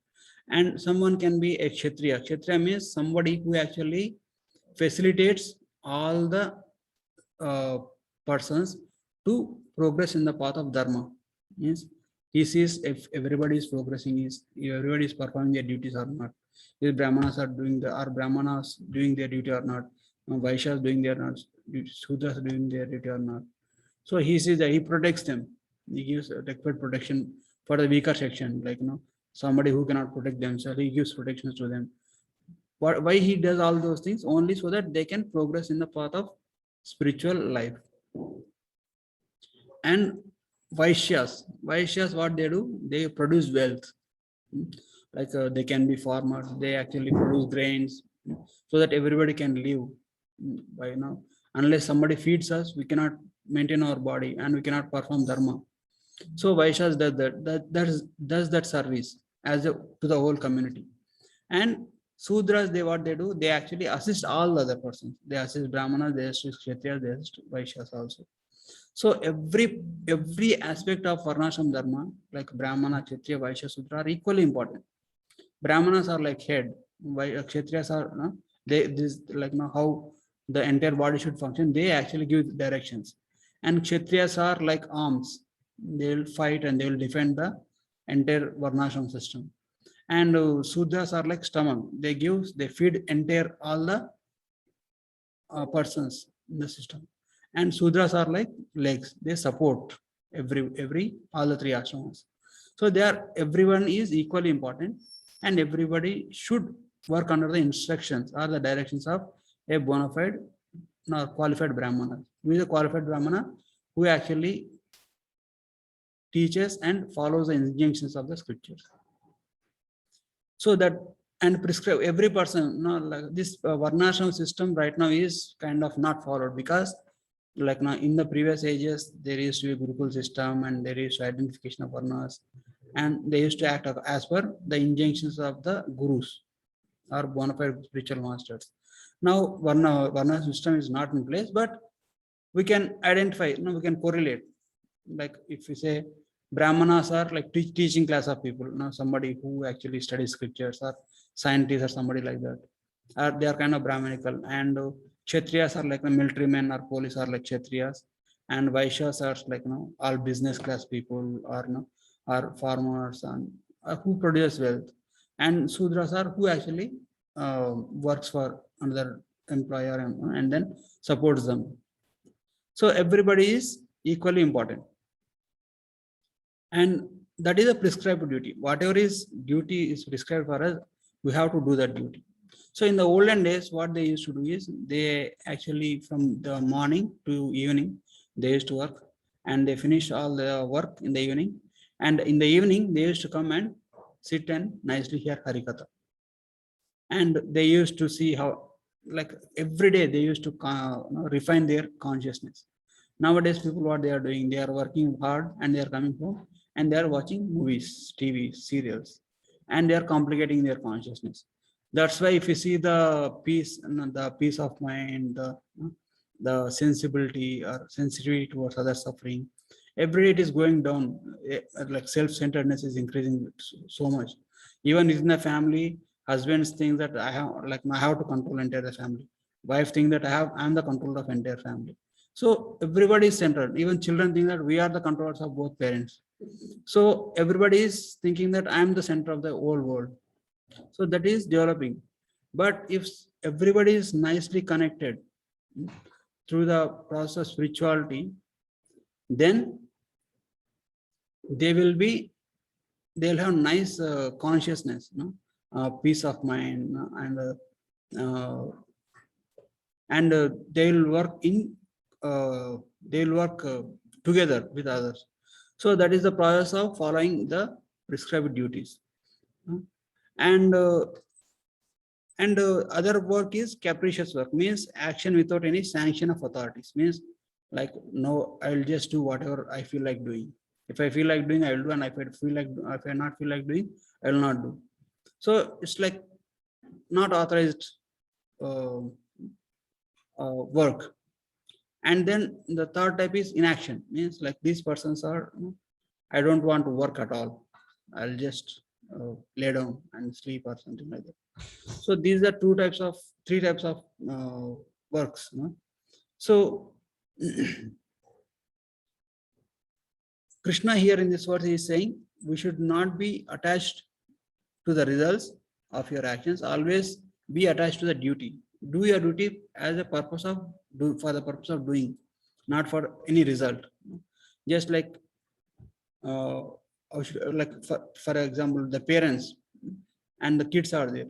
And someone can be a Kshatriya. Kshatriya means somebody who actually facilitates all the persons to progress in the path of Dharma. Means he sees if everybody is progressing, if everybody is performing their duties or not. If Brahmanas are Brahmanas doing their duty or not, Vaishyas doing their not, Sudras doing their duty or not. So he sees that he protects them. He gives adequate protection for the weaker section, like somebody who cannot protect themselves, he gives protections to them. Why he does all those things? Only so that they can progress in the path of spiritual life. And Vaishyas, what they do? They produce wealth. Like they can be farmers, they actually produce grains so that everybody can live. By now, unless somebody feeds us, we cannot maintain our body and we cannot perform dharma. So Vaishyas does that service to the whole community. And Sudras, what they do, they actually assist all the other persons. They assist Brahmanas, they assist Kshatriyas, they assist Vaishyas also. So every aspect of Varnashram Dharma, like Brahmana, Kshatriya, Vaishya, Sudra, are equally important. Brahmanas are like head, Kshatriyas are this like how the entire body should function. They actually give directions, and Kshatriyas are like arms. They will fight and they will defend the entire Varnashram system. And Sudras are like stomach. They feed entire all the persons in the system. And Sudras are like legs. They support all the 3 ashramas. So everyone is equally important, and everybody should work under the instructions or the directions of a bona fide qualified Brahmana. Who is a qualified Brahmana? Who actually teaches and follows the injunctions of the scriptures. So that and prescribe every person. Like this Varnashram system right now is kind of not followed, because like now in the previous ages there used to be a Gurukul system and there is identification of Varnas, and they used to act as per the injunctions of the gurus. or bona fide spiritual masters. Now, Varna system is not in place, but we can identify, we can correlate. Like if we say Brahmanas are like teaching class of people, somebody who actually studies scriptures, or scientists, or somebody like that, they are kind of Brahmanical, and Kshatriyas are like the military men, or police are like Kshatriyas, and Vaishyas are like all business class people, or are farmers, and who produce wealth, and Sudras are who actually works for another employer, and then supports them. So everybody is equally important, and that is a prescribed duty. Whatever is duty is prescribed for us, we have to do that duty. So in the olden days, what they used to do is they actually from the morning to evening, they used to work, and they finish all the work in the evening. And in the evening, they used to come and sit and nicely hear Harikatha. And they used to see how, like every day, they used to refine their consciousness. Nowadays, people, what they are doing, they are working hard and they are coming home and they are watching movies, TV, serials, and they are complicating their consciousness. That's why if you see the peace of mind, the sensibility or sensitivity towards other suffering, every day it is going down. Like self-centeredness is increasing so much. Even within the family, husbands think that I have to control entire family. Wife think that I'm the controller of entire family. So everybody is centered. Even children think that we are the controllers of both parents. So everybody is thinking that I'm the center of the whole world. So that is developing. But if everybody is nicely connected through the process of spirituality, then they'll have nice consciousness, peace of mind, and they'll work together with others. So that is the process of following the prescribed duties. And other work is capricious work, means action without any sanction of authorities, means like, no, I'll just do whatever I feel like doing. If I feel like doing, I will do, and if I not feel like doing, I will not do. So it's like not authorized work. And then the third type is inaction, means like these persons are, I don't want to work at all. I'll just lay down and sleep or something like that. So these are three types of works. So Krishna here in this verse is saying we should not be attached to the results of your actions. Always be attached to the duty. Do your duty as a purpose of for the purpose of doing, not for any result. Just like for example, the parents and the kids are there.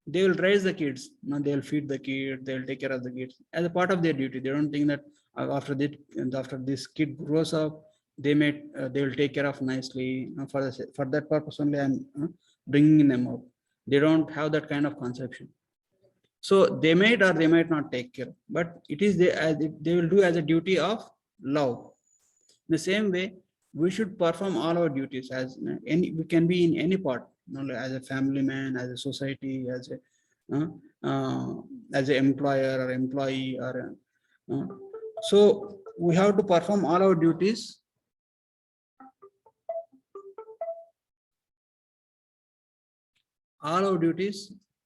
They will raise the kids. They will feed the kid. They will take care of the kids as a part of their duty. They don't think that after this kid grows up, they will take care of nicely. For that purpose only, I'm bringing them up. They don't have that kind of conception. So they might or they might not take care, but it is they will do as a duty of love. The same way, we should perform all our duties as we can be in any part, as a family man, as a society, as an employer or employee, or so we have to perform all our duties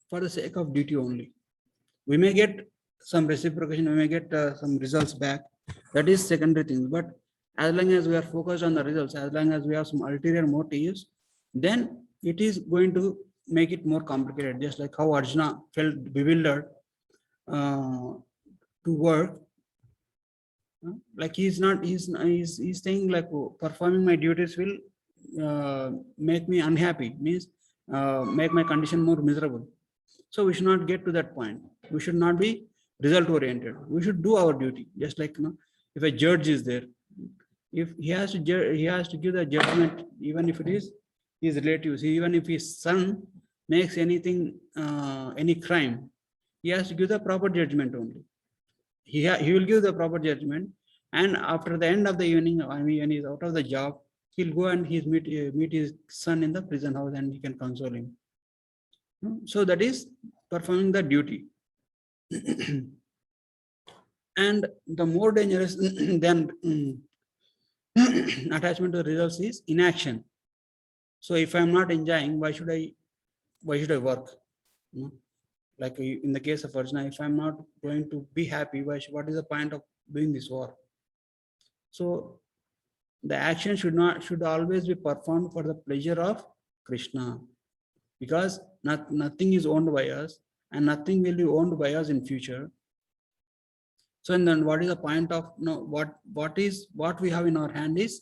for the sake of duty only. We may get some reciprocation, we may get some results back. That is secondary thing. But as long as we are focused on the results, as long as we have some ulterior motives, then it is going to make it more complicated. Just like how Arjuna felt bewildered to work. Like he's saying like, performing my duties will make me unhappy, means make my condition more miserable. So we should not get to that point. We should not be result oriented. We should do our duty. Just like if a judge is there, if he has to give the judgment, even if it is his relatives, even if his son makes anything, any crime, he has to give the proper judgment only. He will give the proper judgment, and after the end of the evening, when he is out of the job, he'll go and meet his son in the prison house, and he can console him. So that is performing the duty. And the more dangerous than attachment to the results is inaction. So if I'm not enjoying, why should I work? You know, like in the case of Arjuna, if I'm not going to be happy, what is the point of doing this war? So the action should always be performed for the pleasure of Krishna, because nothing is owned by us and nothing will be owned by us in future. So and then what is the point of what we have in our hand is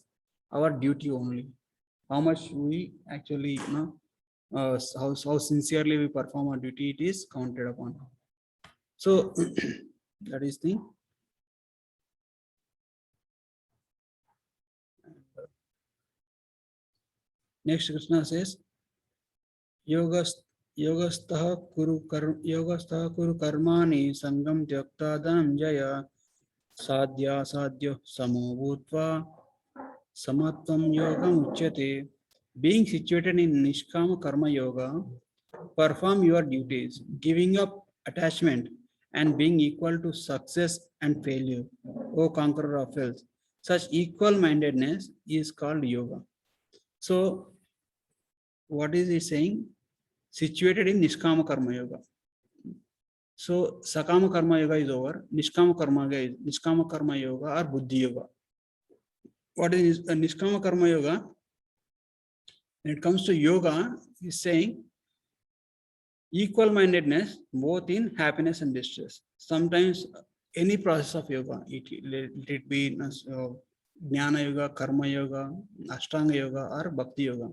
our duty only. How much we actually how sincerely we perform our duty, it is counted upon. So that is the next. Krishna says, yogas yogastha kuru karmani sangam tyakta dhananjaya sadhya sadhyo samo bhutva samatvam yogam uchyate. Being situated in Nishkama Karma Yoga, perform your duties, giving up attachment and being equal to success and failure, O conqueror of wealth. Such equal mindedness is called yoga. So, what is he saying? Situated in Nishkama Karma Yoga. So, Sakama Karma Yoga is over, Nishkama Karma Yoga or Buddhi Yoga. What is Nishkama Karma Yoga? When it comes to yoga, he's saying equal mindedness both in happiness and distress. Sometimes any process of yoga, let it be Jnana Yoga, Karma Yoga, Ashtanga Yoga, or Bhakti Yoga.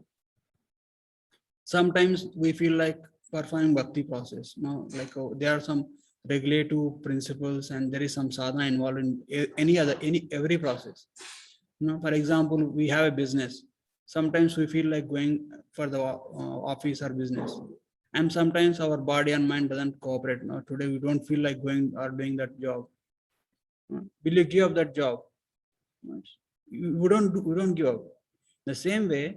Sometimes we feel like performing Bhakti process. Like there are some regulative principles and there is some sadhana involved in every process. For example, we have a business. Sometimes we feel like going for the office or business, and sometimes our body and mind doesn't cooperate. Today we don't feel like going or doing that job. Will you give up that job? We don't give up. The same way,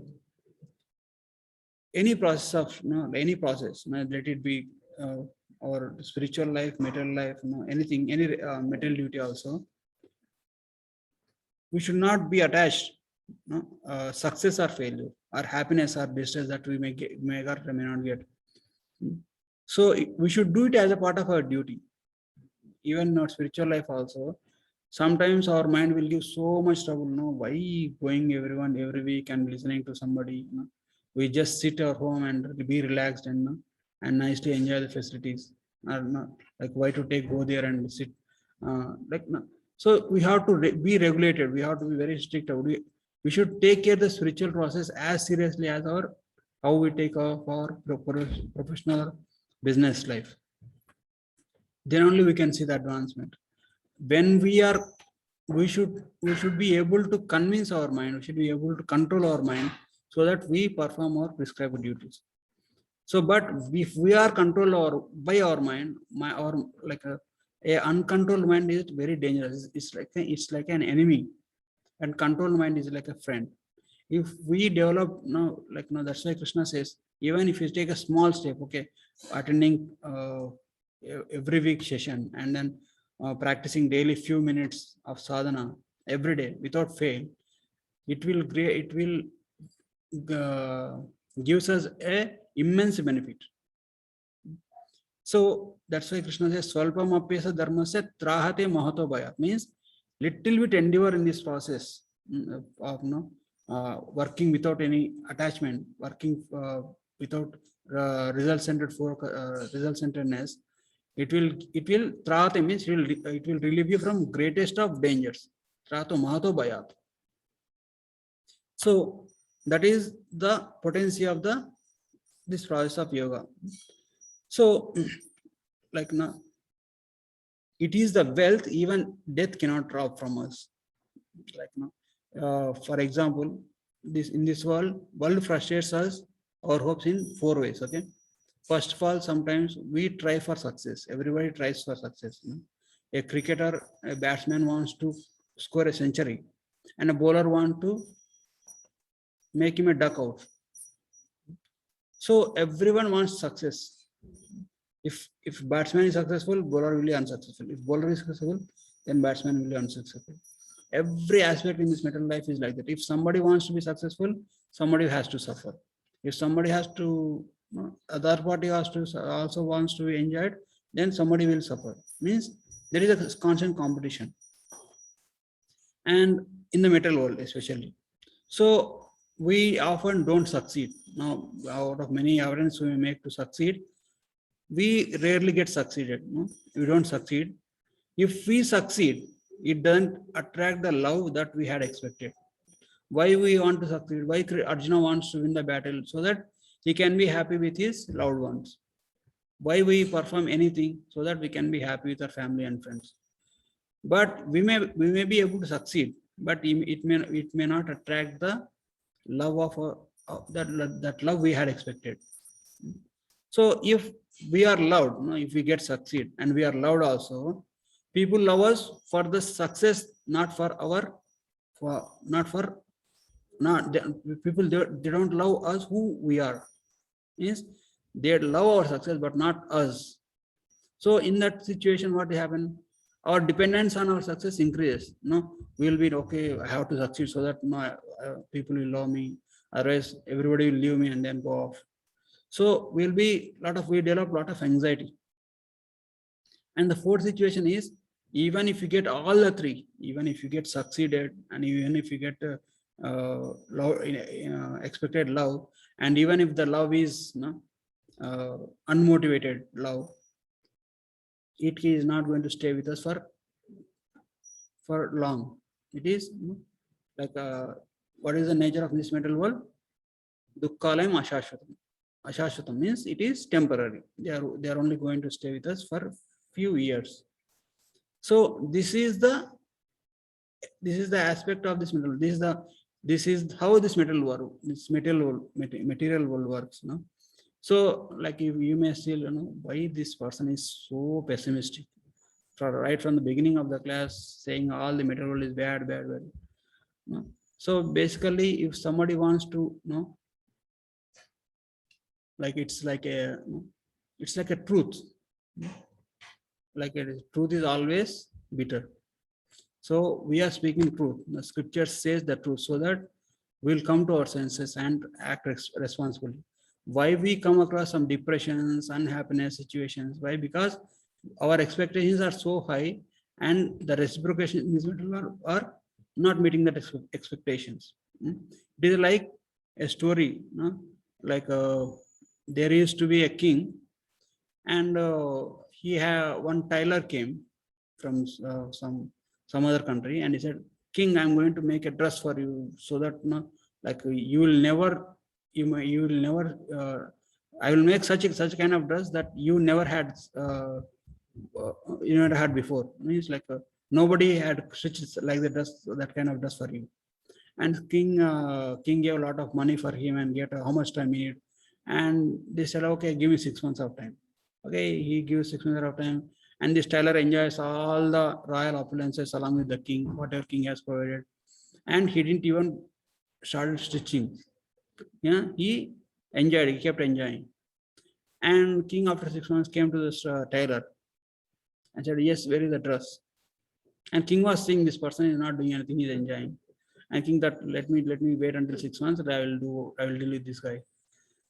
any process, let it be our spiritual life, material life, anything, any material duty also. We should not be attached success or failure or happiness or distress that we may or may not get. So we should do it as a part of our duty. Even in our spiritual life also, sometimes our mind will give so much trouble. Why going every week and listening to somebody? We just sit at home and be relaxed and nicely enjoy the facilities. Like why to go there and sit So we have to be regulated. We have to be very strict. We should take care of the spiritual process as seriously as how we take our professional business life. Then only we can see the advancement. When we should be able to convince our mind. We should be able to control our mind so that we perform our prescribed duties. So, but if we are controlled by our mind, a uncontrolled mind is very dangerous. It's like an enemy, and controlled mind is like a friend. If we develop that's why Krishna says, even if you take a small step, okay, attending every week session and then practicing daily few minutes of sadhana every day without fail, it will gives us a immense benefit. So that's why Krishna says, Swalpam apyasa dharmasya trahate mahato bhayat, means little bit endeavor in this process of working without any attachment, working without result centeredness. It will trahate means it will relieve you from greatest of dangers. Trahato mahato bhayat. So that is the potency of this process of yoga. So it is the wealth even death cannot rob from us. For example, in this world frustrates us, our hopes in 4 ways. Okay, first of all, sometimes we try for success. Everybody tries for success. A cricketer, a batsman wants to score a century, and a bowler wants to make him a duck out. So everyone wants success. If batsman is successful, bowler will be unsuccessful. If bowler is successful, then batsman will be unsuccessful. Every aspect in this mental life is like that. If somebody wants to be successful, somebody has to suffer. If somebody has to, other party has to also wants to be enjoyed, then somebody will suffer. Means there is a constant competition, and in the metal world especially. So we often don't succeed. Now, out of many efforts we make to succeed, we rarely get succeeded. No? We don't succeed. If we succeed, it doesn't attract the love that we had expected. Why we want to succeed? Why Arjuna wants to win the battle? So that he can be happy with his loved ones. Why we perform anything? So that we can be happy with our family and friends. But we may be able to succeed, but it may not attract the love of that love we had expected. So if we are loved, if we get succeed and we are loved also, people love us for the success, not for our, not people, they don't love us who we are. Means they love our success, but not us. So in that situation, what happen? Our dependence on our success increases. No, we'll be okay. I have to succeed so that my people will love me. Otherwise, everybody will leave me and then go off. So we develop a lot of anxiety. And the fourth situation is, even if you get all the three, even if you get succeeded, and even if you get love, expected love, and even if the love is unmotivated love, it is not going to stay with us for long. It is like what is the nature of this mental world? Dukkhalayam ashashvatam. Ashashvatam means it is temporary. They are only going to stay with us for few years. So this is the aspect of this mental. This is how this material world works. No? So like if you may still why this person is so pessimistic right from the beginning of the class, saying all the material world is bad. No? So basically, if somebody wants to like it's like a truth. Like truth is always bitter. So we are speaking truth. The scripture says the truth, so that we'll come to our senses and act responsibly. Why we come across some depressions, unhappiness situations? Why? Because our expectations are so high, and the reciprocation in this matter are not meeting that expectations. It is like a story, like there used to be a king, and he had one tailor came from some other country, and he said, "King, I'm going to make a dress for you, so that like you will never, I will make such kind of dress that you never had before." Means like nobody had stitched like the dress, that kind of dress for you. And king gave a lot of money for him and get how much time he need. And they said, okay, give me 6 months of time. Okay, he gives 6 months of time, and this tailor enjoys all the royal opulences along with the king, whatever king has provided. And he didn't even start stitching. Yeah, he enjoyed, he kept enjoying. And king after 6 months came to this tailor and said, yes, where is the dress? And king was seeing this person is not doing anything, he's enjoying. I think that let me wait until 6 months, that I will deal with this guy.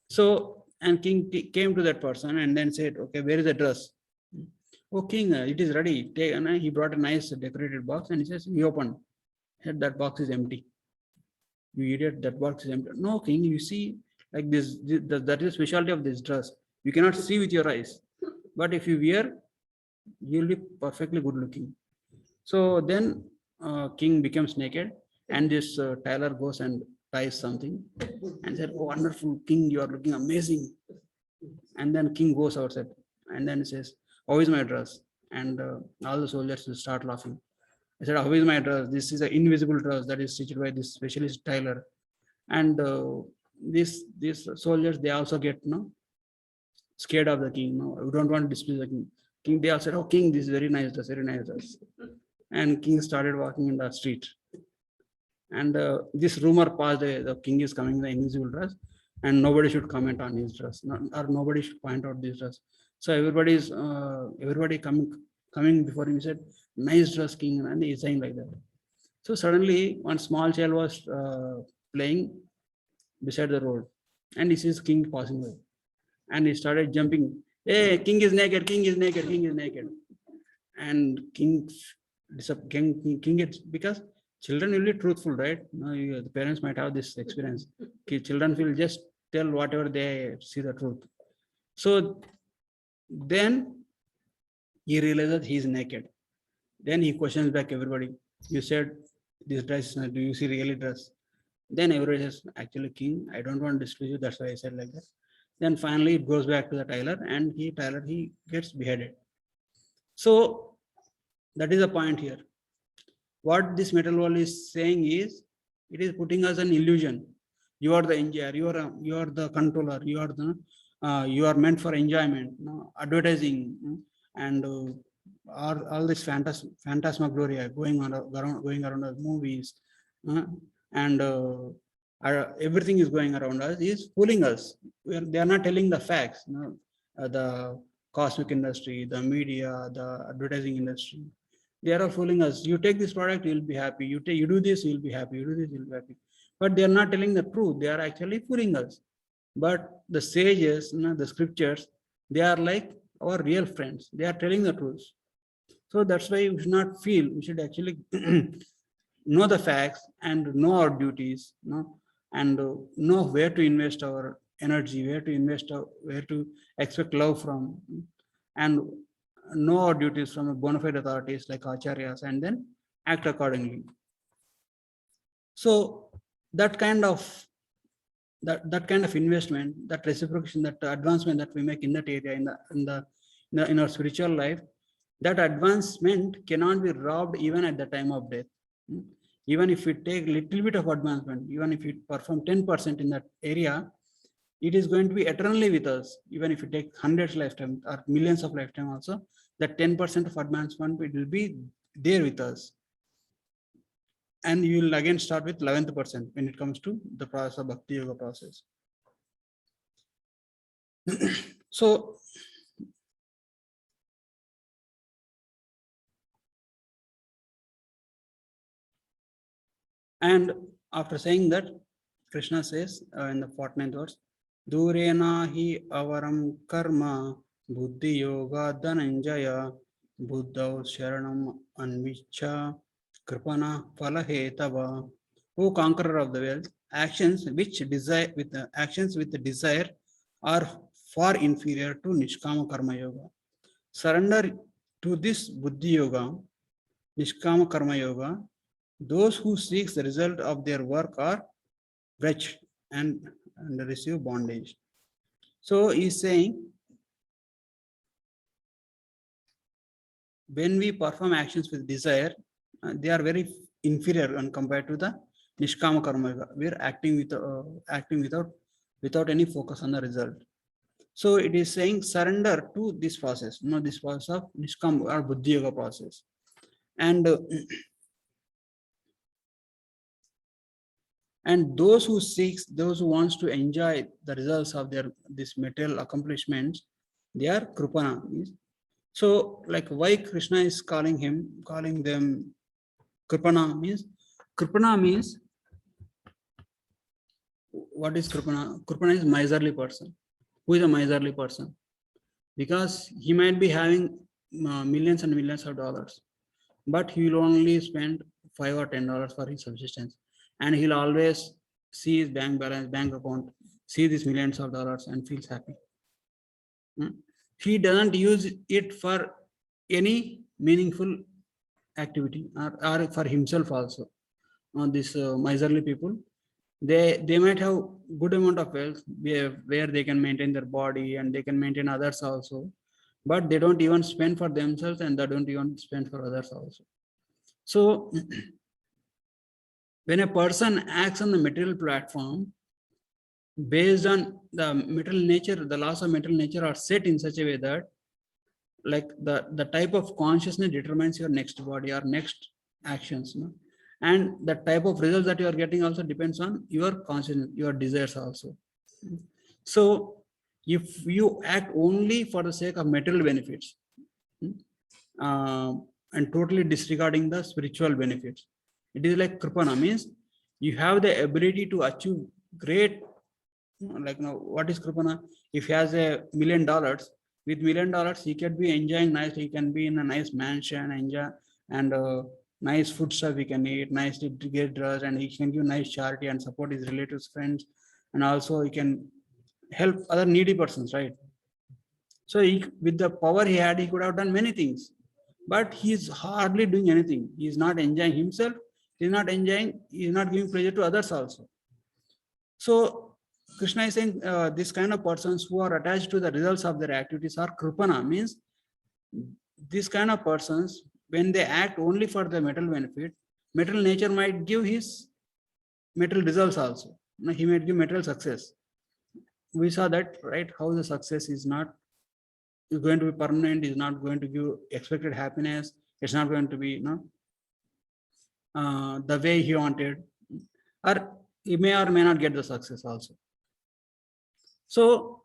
So, and king came to that person and then said, okay, where is the dress? Oh, king, it is ready. Take, and he brought a nice decorated box, and he says, he opened. Said, that box is empty. You idiot, that box is empty. No, king, you see, like this, that is the specialty of this dress. You cannot see with your eyes, but if you wear, you'll be perfectly good looking. So then king becomes naked, and this tailor goes and ties something and said, oh, wonderful, king, you are looking amazing. And then king goes outside and then says, how is my dress? And all the soldiers will start laughing. I said, how is my dress? This is an invisible dress that is stitched by this specialist tailor. And these soldiers, they also get scared of the king. We don't want to displease the king. King, they all said, oh, king, this is very nice dress, very nice dress. And king started walking in the street. And this rumor passed, the king is coming in the invisible dress, and nobody should comment on his dress, or nobody should point out this dress. So everybody coming before him, he said, "Nice dress, king," and he's saying like that. So suddenly, one small child was playing beside the road, and he sees king passing by, and he started jumping. Hey, king is naked! King is naked! King is naked! And king gets, because children will be truthful, right? No, the parents might have this experience. Children will just tell whatever they see the truth. So then he realizes he is naked. Then he questions back everybody. You said this dress, do you see really dress? Then everybody says, actually, king, I don't want to displease you. That's why I said like that. Then finally it goes back to the tailor, and he gets beheaded. So that is the point here. What this metal wall is saying is, it is putting us an illusion. You are the engineer, you are the controller, you are meant for enjoyment, advertising, and all this phantasmagoria going around the movies, and everything is going around us is fooling us. They are not telling the facts. The cosmic industry, the media, the advertising industry, they are all fooling us. You take this product, you'll be happy. You do this, you'll be happy. You do this, you'll be happy. But they are not telling the truth. They are actually fooling us. But the sages, the scriptures, they are like our real friends. They are telling the truth. So that's why we should not feel. We should actually know the facts and know our duties, and know where to invest our energy, where to expect love from, and know our duties from bona fide authorities like acharyas, and then act accordingly. So that kind of investment, that reciprocation, that advancement that we make in that area, in our spiritual life, that advancement cannot be robbed even at the time of death. Even if we take little bit of advancement, even if we perform 10% in that area, it is going to be eternally with us. Even if we take hundreds lifetime or millions of lifetime also, that 10% of advancement, it will be there with us. And you will again start with 11th% when it comes to the process of Bhakti Yoga process. So and after saying that, Krishna says in the 49th verse, Durena hi avaram karma buddhi yoga dhananjaya buddha sharanam anvicha kripana palahetava. O conqueror of the world, actions with the desire are far inferior to Nishkama Karma Yoga. Surrender to this Buddhi Yoga, Nishkama Karma Yoga. Those who seek the result of their work are wretched and receive bondage. So he's saying, when we perform actions with desire, they are very inferior when compared to the Nishkama Karma Yoga. We are acting without any focus on the result. So it is saying surrender to this process, this process of Nishkama or Buddhi Yoga process. And those who wants to enjoy the results of this material accomplishments, they are Kripana. So like why Krishna is calling them Kripana means what is Kripana? Kripana is miserly person. Who is a miserly person? Because he might be having millions and millions of dollars, but he will only spend $5 or $10 for his subsistence, and he'll always see his bank balance, bank account, see these millions of dollars and feels happy. He doesn't use it for any meaningful activity or for himself also. These miserly people, they might have good amount of wealth where they can maintain their body and they can maintain others also, but they don't even spend for themselves and they don't even spend for others also. So when a person acts on the material platform, based on the material nature, the laws of material nature are set in such a way that like the type of consciousness determines your next body or next actions, and the type of results that you are getting also depends on your consciousness, your desires also. So if you act only for the sake of material benefits, and totally disregarding the spiritual benefits, it is like kripana, means you have the ability to achieve great, like now what is kripana? If he has $1 million, with $1 million he can be enjoying nice, he can be in a nice mansion, enjoy, and nice food stuff he can eat, nicely get dressed, and he can give nice charity and support his relatives, friends, and also he can help other needy persons, right? So he, with the power he had, he could have done many things, but he is hardly doing anything. He is not enjoying himself. He is not enjoying. He is not giving pleasure to others also. So Krishna is saying this kind of persons who are attached to the results of their activities are kripana, means this kind of persons, when they act only for the material benefit, material nature might give his material results also. He might give material success. We saw that, right? How the success is not is going to be permanent, is not going to give expected happiness. It's not going to be, the way he wanted, or he may or may not get the success also. So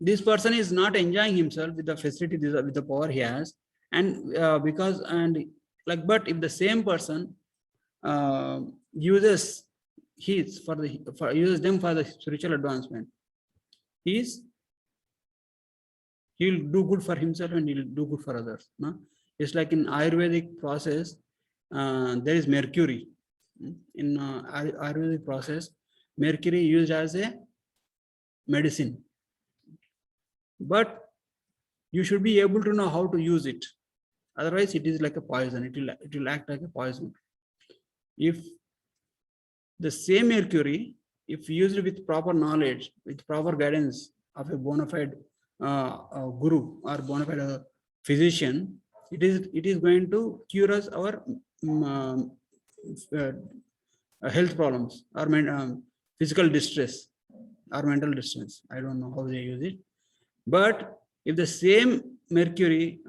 this person is not enjoying himself with the facility, with the power he has, and but if the same person uses uses them for the spiritual advancement, he'll do good for himself and he'll do good for others. No? It's like in Ayurvedic process, there is mercury. In Ayurvedic process, mercury used as a medicine. But you should be able to know how to use it. Otherwise, it is like a poison. It will act like a poison. If the same mercury, if used with proper knowledge, with proper guidance of a bona fide guru or bona fide physician, it is going to cure us our health problems or physical distress or mental distress. I don't know how they use it. But if the same mercury,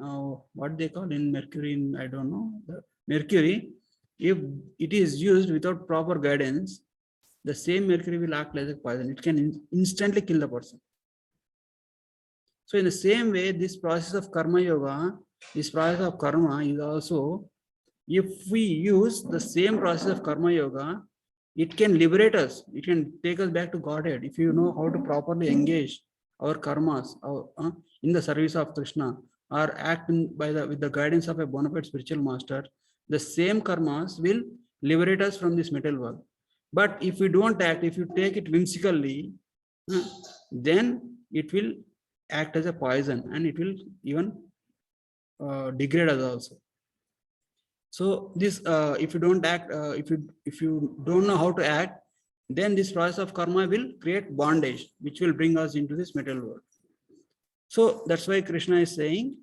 what they call in mercury, I don't know, the mercury, if it is used without proper guidance, the same mercury will act like a poison. It can instantly kill the person. So in the same way, this process of karma yoga, this process of karma is also, if we use the same process of karma yoga, it can liberate us. It can take us back to Godhead. If you know how to properly engage our karmas in the service of Krishna, or act with the guidance of a bona fide spiritual master, the same karmas will liberate us from this material world. But if we don't act, if you take it whimsically, then it will act as a poison and it will even degrade us also. So this, if you don't act, if you don't know how to act, then this process of karma will create bondage, which will bring us into this material world. So that's why Krishna is saying,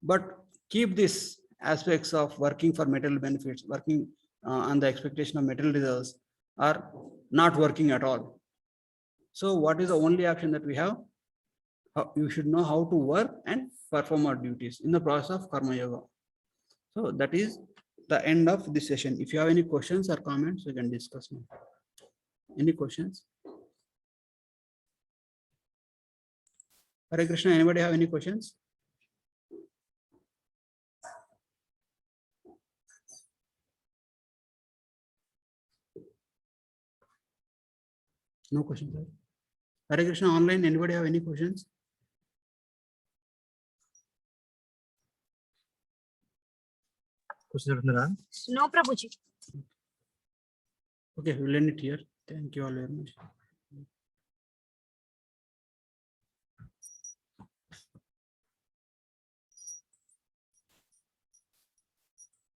but keep these aspects of working for material benefits, working on the expectation of material results, are not working at all. So what is the only action that we have? You should know how to work and perform our duties in the process of karma yoga. So that is the end of this session. If you have any questions or comments, we can discuss now. Any questions? Hare Krishna, anybody have any questions? No questions. Hare Krishna, online, anybody have any questions? No, Prabhuji. Okay, we'll end it here. Thank you all very much.